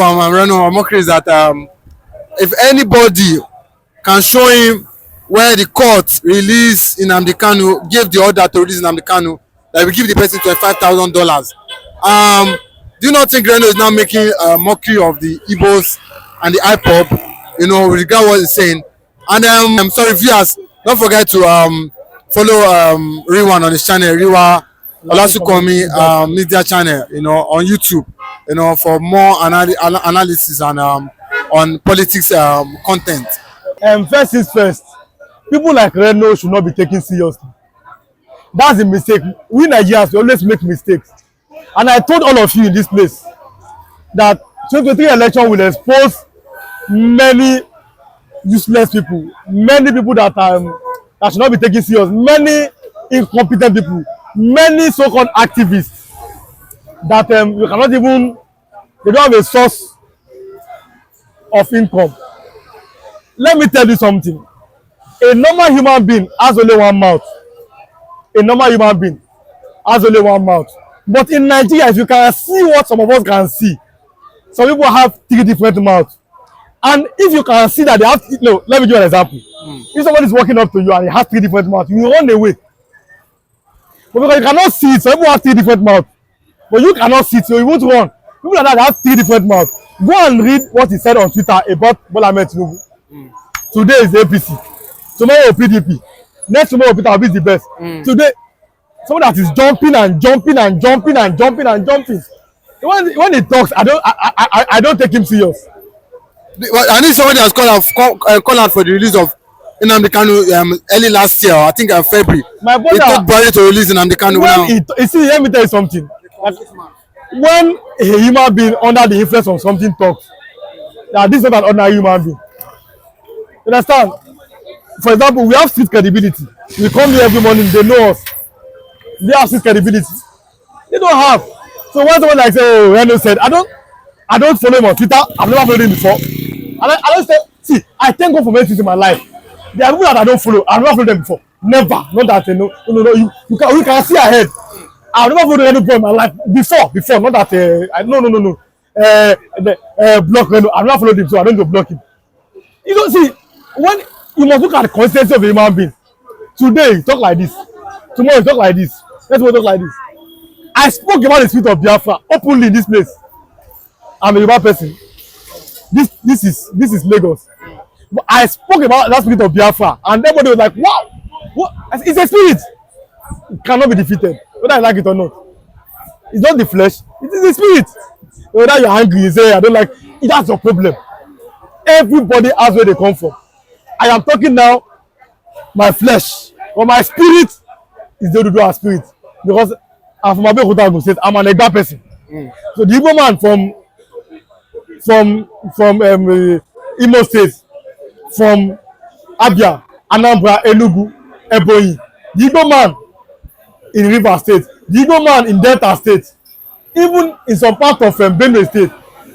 Reno Omokri is that if anybody can show him where the court release Nnamdi Kanu, gave the order to release Nnamdi Kanu, that we give the person $25,000. Do you not think Reno is now making a mockery of the Igbos and the IPOB, you know, with regard to what he's saying? And I'm sorry, viewers, don't forget to follow Riwan on his channel, Riwa Olasukomi media channel, you know, on YouTube, you know, for more analysis and on politics content. First is first, people like Reno should not be taken seriously. That's a mistake. We Nigerians, we always make mistakes. And I told all of you in this place that 2023 election will expose many useless people, many people that should not be taken serious, many incompetent people, many so-called activists that you cannot even, they don't have a source of income. Let me tell you something. A normal human being has only one mouth. A normal human being has only one mouth. But in Nigeria, if you can see what some of us can see, some people have 3 different mouths. And if you can see that they have, no, let me give you an example. If somebody is walking up to you and he has 3 different mouths, you run away. But because you cannot see it, some people have 3 different mouths. But you cannot see it, so you won't run. People like that have 3 different mouths. Go and read what he said on Twitter about Bola Ahmed Tinubu. Today is APC. Tomorrow PDP. Next tomorrow Peter Obi is the best. Today, someone that is jumping and jumping and jumping and jumping and jumping. When he talks, I don't take him serious. I need somebody has called out for the release of Nnamdi Kanu early last year, I think February. My brother, he took Buhari to release Nnamdi Kanu now. You see, let me tell you something. When a human being under the influence of something talks, that this is not an ordinary human being. You understand? For example, we have street credibility. We come here every morning, they know us. They have street credibility. They don't have. So when someone like say, oh, Reno said, I don't follow him on Twitter. I've never followed him before. I don't say, see, I thank God for many things in my life. There are people that I don't follow. I've never followed them before. Never. Not that no. You can see ahead. I've never followed any people in my life before. Not that no. Block Reno. I've never followed him, so I don't go block him. You don't see when you must look at the consistency of a human being. Today you talk like this. Tomorrow you talk like this. Next week you talk like this. I spoke about the spirit of Biafra openly in this place. I'm a Yoruba person. This is Lagos. But I spoke about that spirit of Biafra, and everybody was like, "Wow, what? It's a spirit. It cannot be defeated, whether I like it or not. It's not the flesh; it is the spirit. Whether you're angry, you say I don't like. That's your problem. Everybody has where they come from. I am talking now, my flesh, but my spirit is the Oduduwa spirit, because I'm from Abeokuta State. I'm an Ekpa person. So the Igbo man from Imo State, from Abia, Anambra, Enugu, Ebonyi, the Igbo man in River State, the Igbo man in Delta State, even in some part of Benue State,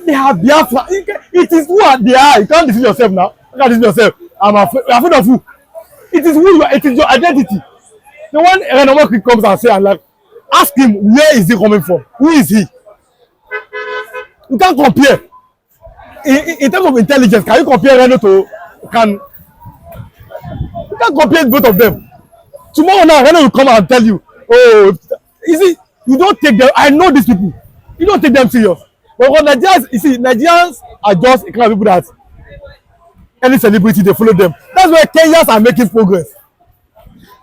they have Biafra. It is who they are. You can't deceive yourself now. You can't deceive yourself. I'm afraid of who. It is who you are. It is your identity. The one Omokri comes and say, and like, ask him, where is he coming from? Who is he? You can't compare. In terms of intelligence, can you compare Reno to Kanu? You can't compare both of them. Tomorrow now, Reno will come and tell you, oh, you see, you don't take them. I know these people. You don't take them serious. But when Nigerians, you see, Nigerians are just a kind of people that any celebrity, they follow them. That's why Kenyans are making progress.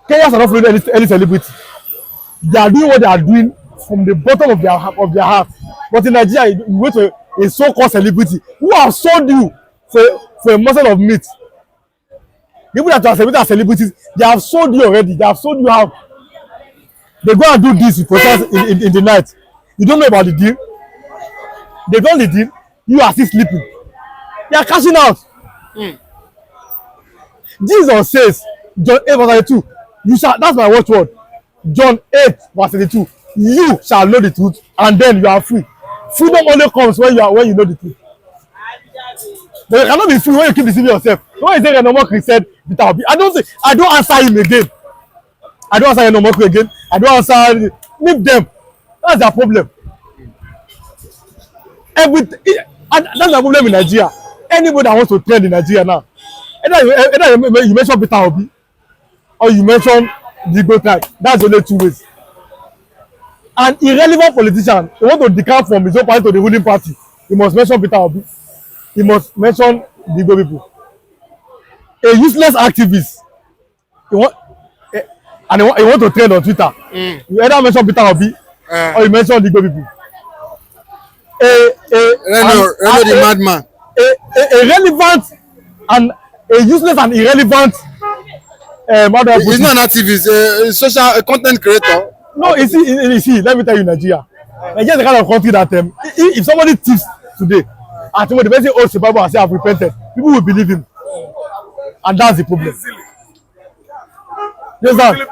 Kenyans are not following any celebrity. They are doing what they are doing from the bottom of their heart. But in Nigeria, you wait for a so-called celebrity who have sold you for a morsel of meat. People that are celebrating as celebrities, they have sold you already. They have sold you how. They go and do this in the night. You don't know about the deal. They done the deal. You are still sleeping. They are cashing out. Jesus says, John 8 verse 32, you shall, that's my watchword. John 8 verse 32, you shall know the truth, and then you are free. Freedom only comes when you know the truth. But you cannot be free when you keep deceiving yourself. When you say Omokri said, I don't answer him again. I don't answer Omokri again. I don't answer. Leave them. That's their problem. And that's the problem in Nigeria. Anybody that wants to trend in Nigeria now, either you mention Peter Obi or you mention the Igbo tribe, that's only two ways. An irrelevant politician, he want to decamp from his own party to the ruling party, he must mention Peter Obi, he must mention the Igbo people. A useless activist, he want to trend on Twitter. You either mention Peter Obi or you mention the Igbo people. Reno the madman. A relevant and a useless and irrelevant. He's not an activist, a social content creator. No, you see, let me tell you, Nigeria is the kind of country that if somebody thieves today, and the person owes the Bible and say I've repented, people will believe him, and that's the problem. Yes, sir.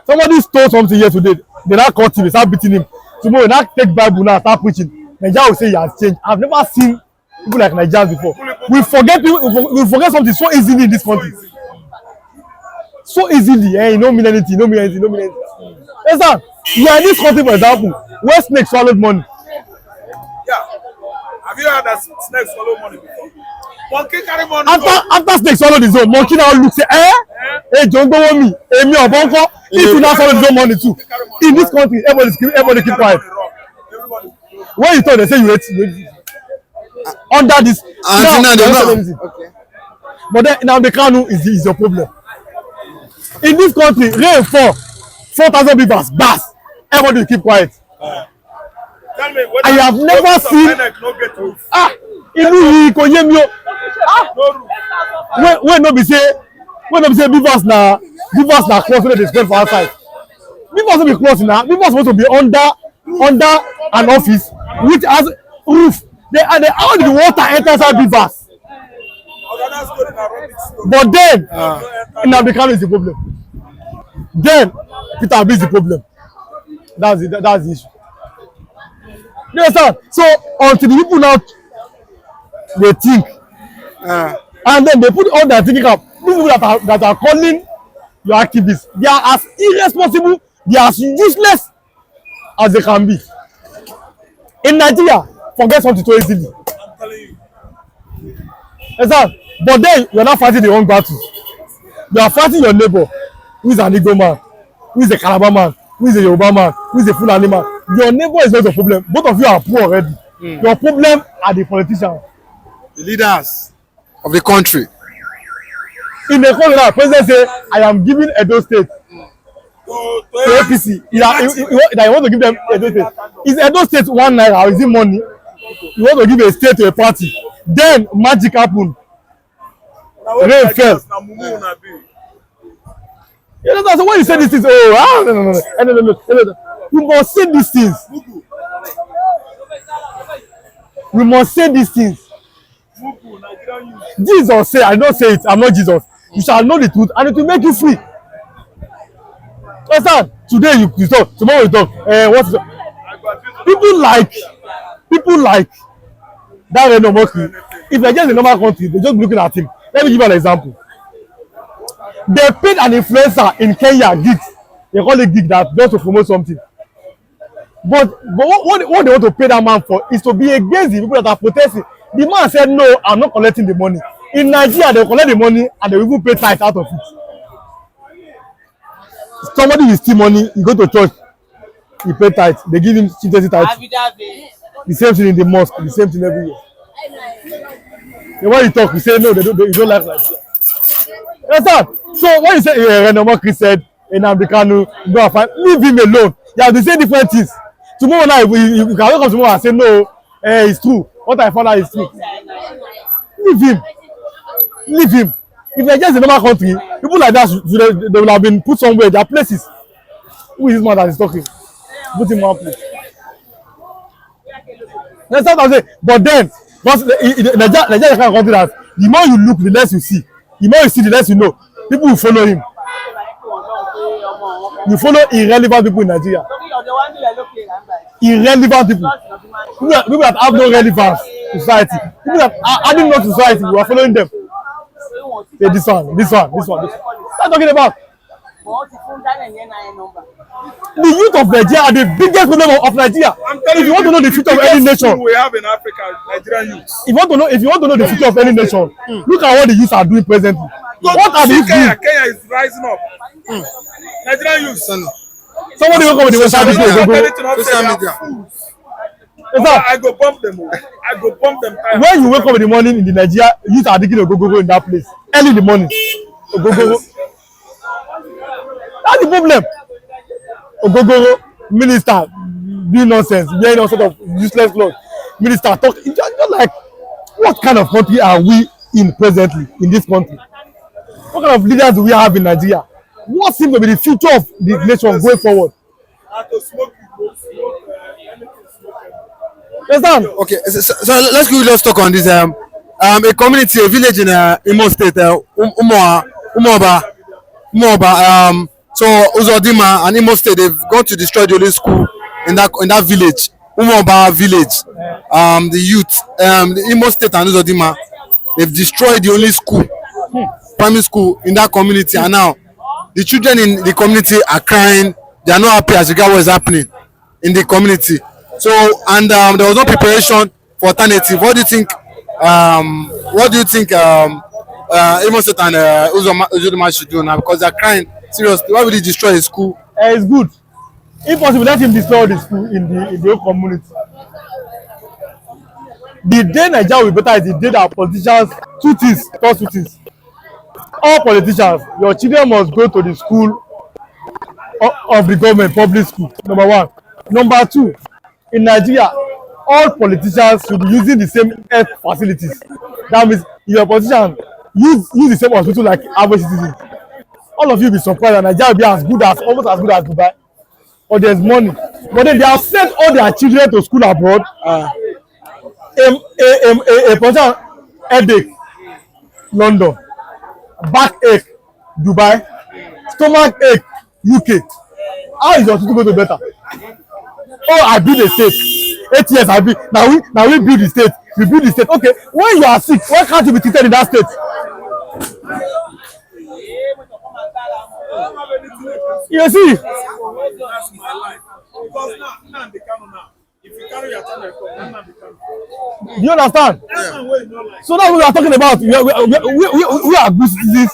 Somebody stole something here today, they now caught him, they start beating him. Tomorrow, now take Bible now, start preaching. Nigeria will say he has changed. I've never seen people like Nigerians before. We forget something so easily in this country. So easily, you don't mean anything, Yes, sir. You are in this country, for example, where snake swallowed money. Yeah. Have you heard that snake swallow money before? Monkey carry money. After snake swallowed his own, monkey now look say, hey, don't go on me. Me or Bonko, if you now swallow his own money too. In this country, everybody keep quiet. When you talk, they say you hate. Under this. Okay. But then Nnamdikanu is your problem. In this country, rain fall, 4,000 people bass. Everybody keep quiet. Tell me, I have never seen. When no be say beavers na close wey dey spread for outside. Beavers no be close na. Beavers supposed to be under an office which has roof. How the water enter inside beavers? But then Nnamdikanu is the problem. Then Peter Obi is the problem. That's the issue. You understand? So until the people now they think, and then they put all their thinking up. These people that are calling you activists, they are as irresponsible, they are as useless as they can be. In Nigeria, forget something so easily. I'm telling you. Exactly. But then you are not fighting the wrong battles. You are fighting your neighbor, who is an Igbo man, who is a Calabar man, who is a Yoruba man, who is a Fulani man. Your neighbor is not your problem. Both of you are poor already. Your problem are the politicians. The leaders of the country. In the country now, president say, I am giving Edo State to APC. That you want to give them Edo State. Is Edo State 1 naira or is it money? You want to give a state to a party. Then magic happened. Rain fell. You know, so when you say these things, no. We must say these things. We must say these things. Jesus said, I don't say it, I'm not Jesus. You shall know the truth and it will make you free. Understand? Today you talk, tomorrow you talk. What's it? People like that Reno Omokri. If they're just a normal country, they're just looking at him. Let me give you an example. They paid an influencer in Kenya gigs. They call it gig that just to promote something. But what they want to pay that man for is to be against the people that are protesting. The man said, no, I'm not collecting the money. In Nigeria, they collect the money and they will even pay tithe out of it. Somebody will steal money, you go to church, he pay tithe, they give him chieftaincy tithe. The same thing in the mosque, the same thing every year. And when you talk, you say, no, you don't like Nigeria. Understand? So when you say, Reno Omokri said, Nnamdikanu, go and find, leave him alone. You have to say different things. Tomorrow night, you can wake up tomorrow and say, no, it's true. What I found out is true. Leave him. Leave him. If they're just a normal country, people like that, they will have been put somewhere. Their places. Who is this man that is talking? Put him one place. That's what I'm saying. But then, Nigeria is kind of country that the more you look, the less you see. The more you see, the less you know. People will follow him. You follow irrelevant people in Nigeria. Irrelevant people. People that have no relevance to society. People that are adding no to society, you are following them. Hey, this one. Start talking about. The youth of Nigeria are the biggest problem of Nigeria. If you want to know the future of any nation, we have in Africa, Nigerian youths. if you want to know the future of any nation, look at what the youths are doing presently. What are the youths doing? Kenya is rising up. Nigerian youths. Somebody will come with the website. Social media. I go bump them. I go bump them. When you wake up in the morning in the Nigeria, youth are digging a go in that place early in the morning. Ogogoro. That's the problem. Ogogoro minister doing nonsense, wearing all sort of useless clothes. Minister talk. Just like, what kind of country are we in presently in this country? What kind of leaders do we have in Nigeria? What seems to be the future of the nation going forward? Understand? Okay, so let's talk on this. A community, a village in Imo State, Umoba. So Uzodima and Imo State, they've gone to destroy the only school in that village, Umoba village. The youth, the Imo State and Uzodima, they've destroyed the only school, primary school in that community, and now the children in the community are crying. They are not happy as regard what is happening in the community. So, and there was no preparation for alternative. What do you think? Imo State and Uzodima should do now, because they are crying seriously? Why would he destroy a school? It's good. If possible, let him destroy the school in the whole community. The day Nigeria will be better is the day that politicians two things. All politicians, your children must go to the school of the government, public school. Number one. Number two, in Nigeria, all politicians should be using the same health facilities. That means if your politician use the same hospital like average citizens, all of you be surprised that Nigeria will be almost as good as Dubai. But there's money. But then they have sent all their children to school abroad. A politician headache, London. Backache, Dubai. Stomach ache, UK. How is your hospital going to better? Oh, I build a state. 8 years I build. Now we build the state. We build the state. Okay, when you are sick, why can't you be treated in that state? You see? That's my life. Because now, nnamdikanu now. If you carry your channel, nnamdikanu. Do you understand? Yeah. So now we are talking about we are good citizens.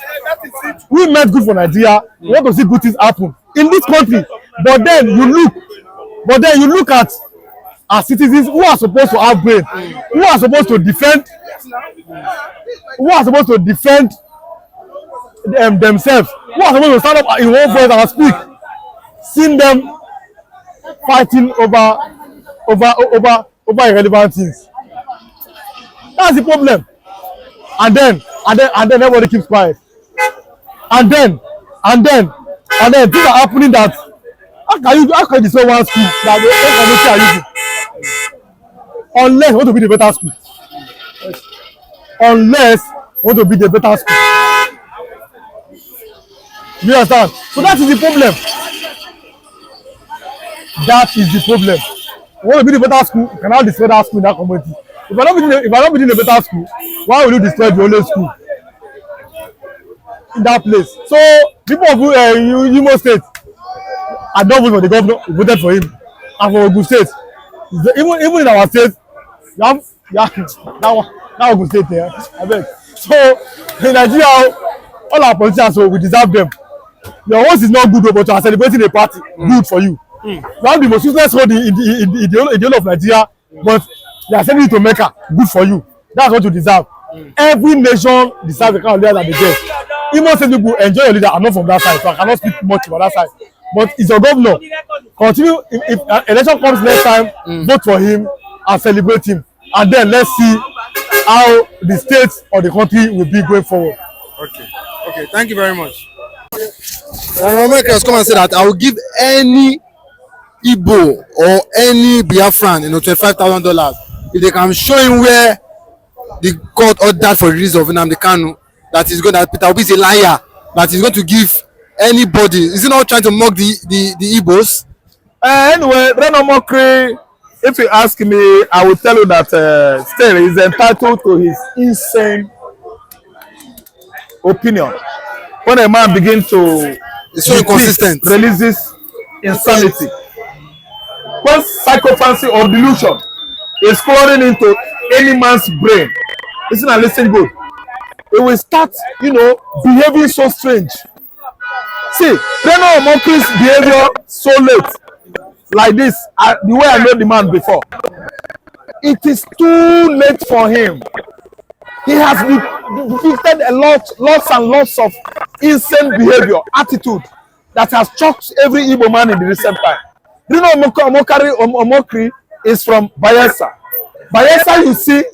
We meant good for Nigeria. We want to see good things happen in this country. But then you look at our citizens who are supposed to have brain, who are supposed to defend themselves, who are supposed to stand up in one voice and speak, seeing them fighting over irrelevant things. That's the problem. And then everybody keeps quiet. And then things are happening that how can you destroy one school that the whole community are using? Unless you want to be the better school. You understand? So that is the problem. You want to be the better school, you cannot destroy that school in that community. If I not be the better school, why will you destroy the only school in that place? So people of Imo State, I don't vote for the governor, we voted for him. And for Ogun State, even in our state, that Ogun State there, I beg. So in Nigeria, all our politicians, so we deserve them. Your host is not good, but you are celebrating a party, good for you. You have the most useless road in the whole of Nigeria, but they are sending you to Mecca, good for you. That's what you deserve. Every nation deserves the kind of leader that they get. Imo State people enjoy your leader. I'm not from that side, so I cannot speak much about that side. But it's your governor. Continue. If election comes next time, vote for him and celebrate him, and then let's see how the state or the country will be going forward. Okay. Thank you very much. Omokri has come and said that I will give any Igbo or any Biafran, $25,000 if they can show him where the court ordered for the release of Nnamdikanu, that Peter Obi is a liar, that he's going to give anybody. Is he not trying to mock the Igbos? Anyway, Reno Omokri, if you ask me, I will tell you that still he's entitled to his insane opinion. When a man begins to it's so inconsistent, releases insanity, when psychophancy or delusion is flowing into any man's brain, listen and listen good, it will start, behaving so strange. See, Reno Omokri's behavior so late, like this, the way I know the man before, it is too late for him. He has depicted lots and lots of insane behavior, attitude that has shocked every Igbo man in the recent time. Reno Omokri is from Bayelsa. Bayelsa, you see,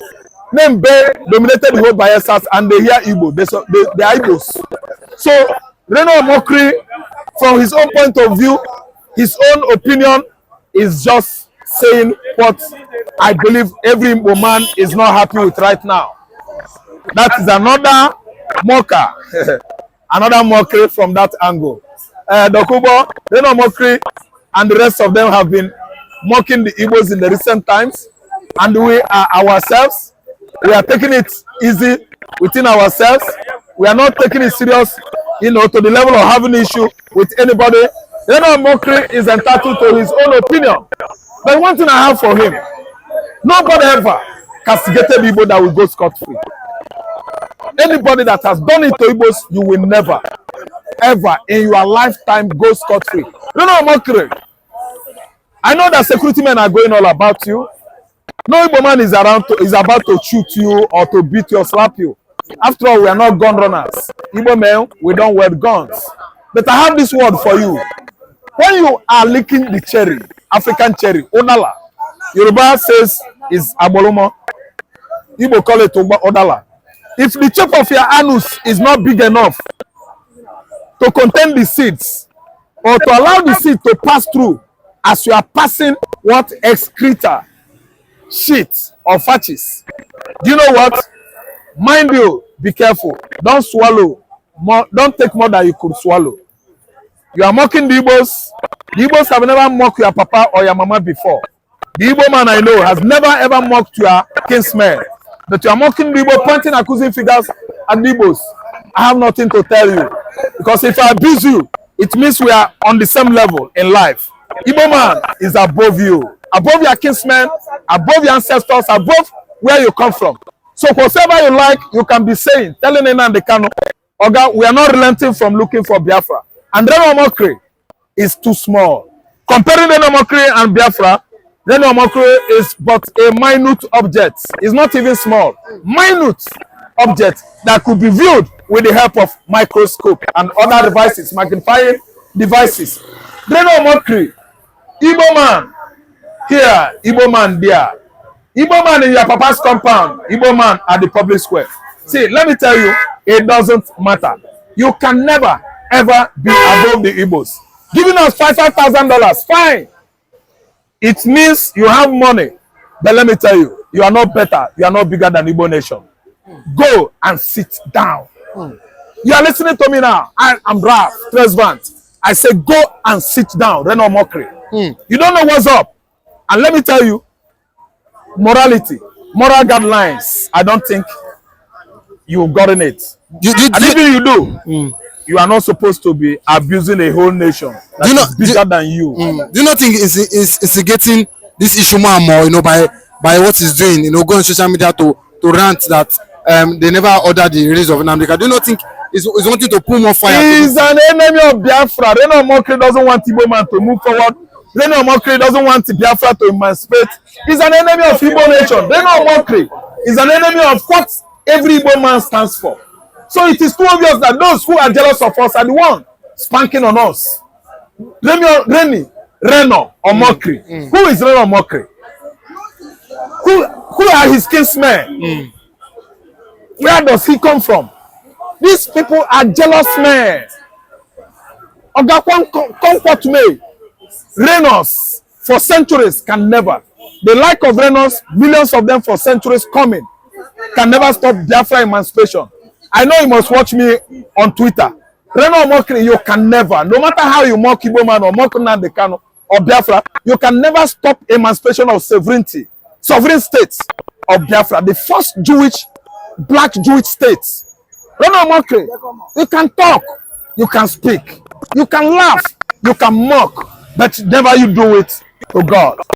name Bay dominated the whole Bayelsa, and they hear Igbo. They are Igbos. So Reno Omokri, from his own point of view, his own opinion, is just saying what I believe every woman is not happy with right now. That is another mocker, another mockery from that angle. Dokubo, Reno Omokri, and the rest of them have been mocking the Igbos in the recent times, and we are ourselves. We are taking it easy within ourselves. We are not taking it serious, to the level of having an issue with anybody. Reno Omokri is entitled to his own opinion. But one thing I have for him, nobody ever castigated Igbo that will go scot-free. Anybody that has done it to Igbos, you will never, ever in your lifetime go scot-free. Reno Omokri, I know that security men are going all about you. No Igbo man is about to shoot you or to beat you or slap you. After all, we are not gun runners. Igbo men, we don't wear guns. But I have this word for you. When you are licking the cherry, African cherry, Onala, Yoruba says is Abolomo. Igbo call it Odala. If the tip of your anus is not big enough to contain the seeds, or to allow the seed to pass through as you are passing what excreta, shit, or fatches, do you know what? Mind you, be careful. Don't swallow more, don't take more than you could swallow. You are mocking the Igbos. The Igbos have never mocked your papa or your mama before. The Igbo man I know has never ever mocked your kinsmen. But you are mocking the Igbo, pointing accusing figures at the Igbos. I have nothing to tell you. Because if I abuse you, it means we are on the same level in life. Igbo man is above you, above your kinsmen, above your ancestors, above where you come from. So whatever you like, you can be saying, telling nnamdikanu, Oga, we are not relenting from looking for Biafra. And Reno Omokri is too small. Comparing Reno Omokri and Biafra, Reno Omokri is but a minute object. It's not even small. Minute object that could be viewed with the help of microscope and other devices, magnifying devices. Reno Omokri, Igbo man here, Igbo man there. Igbo man in your papa's compound, Igbo man at the public square. See, let me tell you, it doesn't matter. You can never, ever be above the Igbos. Giving us $5,000, fine. It means you have money. But let me tell you, you are not better. You are not bigger than Igbo nation. Go and sit down. You are listening to me now. I am Ralph Tresvant. I say go and sit down. Reno Omokri. You don't know what's up. And let me tell you, morality, moral guidelines, I don't think you've gotten it. And even you do, you are not supposed to be abusing a whole nation that is bigger than you. Do you not think it's instigating this issue more and more, by what he's doing, going on social media to rant that they never ordered the release of Nnamdi? Do you not think he's wanting to pull more fire? He's an enemy of Biafra. Reno Omokri doesn't want Igbo man to move forward. Reno Omokri doesn't want Biafra to emancipate. He's an enemy of Igbo nation. Reno Omokri is an enemy of what every Igbo man stands for. So it is too obvious that those who are jealous of us are the one spanking on us. Reno Omokri. Who is Reno Omokri? Who are his kinsmen? Where does he come from? These people are jealous men. Oga, come what may. Renos for centuries can never. The like of Renos, millions of them for centuries coming, can never stop Biafra emancipation. I know you must watch me on Twitter. Reno Omokri, you can never, no matter how you mock Igbo man or mock nnamdikanu or Biafra, you can never stop emancipation of sovereign states of Biafra, the first black Jewish states. Reno Omokri, you can talk, you can speak, you can laugh, you can mock, but never you do it to God.